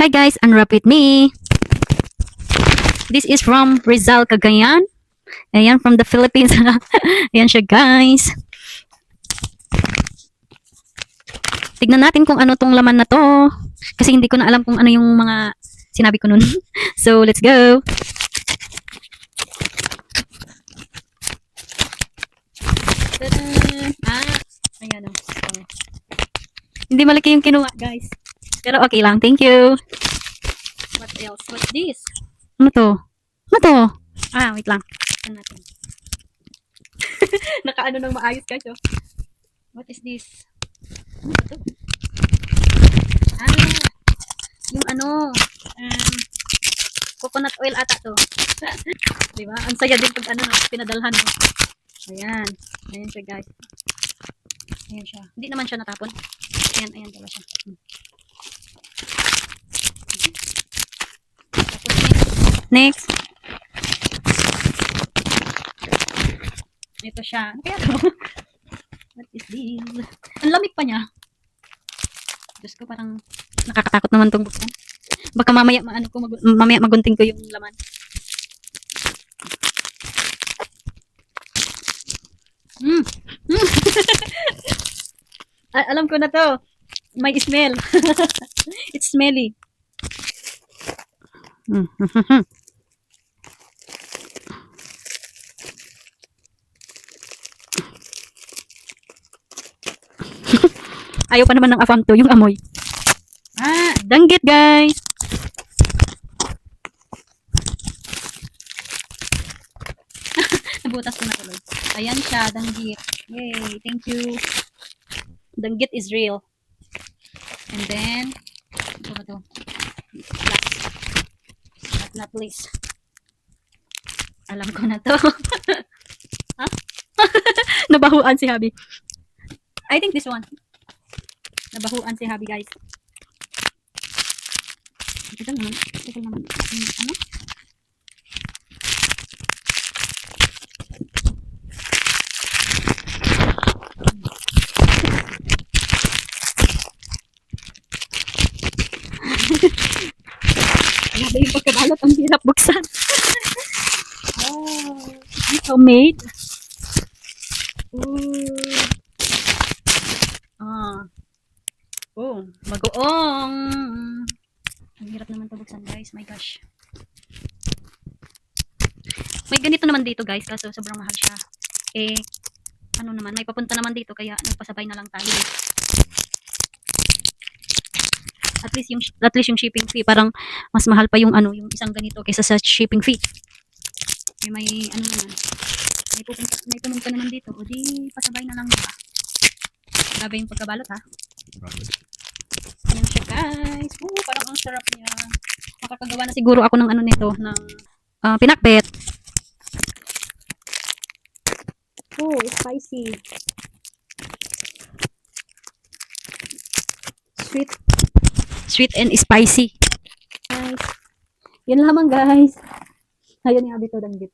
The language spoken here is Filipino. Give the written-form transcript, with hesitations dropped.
Hi guys, unwrap with me. This is from Rizal, Cagayan. Ayan, from the Philippines. Ayan siya guys. Tignan natin kung ano tong laman na to. Kasi hindi ko na alam kung ano yung mga sinabi ko nun. So, let's go. Tada! Ayan o. Oh. Hindi malaki yung kinuha guys. Pero okay lang. Thank you. What else? What's this? Ano to? Ano to? Wait lang. Ano natin? Nakaano nang maayos guys, oh. What is this? Ano to? Yung ano, coconut oil ata to. Diba? Ang saya din pag ano, pinadalhan mo. Ayan. Ayan siya guys. Ayan siya. Hindi naman siya natapon. Ayan pala siya. Next. Ito siya. Ano kaya to? What is this? Ang lamig pa niya. Diyos ko, parang nakakatakot naman tong buksan. Baka mamaya mamaya magunting ko yung laman. Alam ko na to. May smell. It's smelly. Ayaw pa naman ng afam to, yung amoy. Danggit guys. Nabutas ko na tuloy. Ayan siya, danggit. Yay, thank you. Danggit is real. And then, ito ba to? Last but not least. Alam ko na to. Nabahuan si Habi. I think this one. Nabahuan si Habi guys. Ito naman. Ano? Grabe yung pagkabalot. Ang hirap buksan. It's homemade. Bagoong. Ang hirap naman ito buksan guys. My gosh. May ganito naman dito guys. Kaso sobrang mahal siya. Ano naman. May papunta naman dito. Kaya nagpasabay na lang tayo. At least yung shipping fee. Parang mas mahal pa yung yung isang ganito kaysa sa shipping fee. May ano naman. May pumunta naman dito. O di pasabay na lang diba? Grabe yung pagkabalot ha. Ayan siya guys. Parang ang sarap niya. Makakagawa na siguro ako ng ano nito. Ng pinakbet. Spicy. Sweet and spicy. Guys. Yan lamang guys. Ayun yung abito danggit.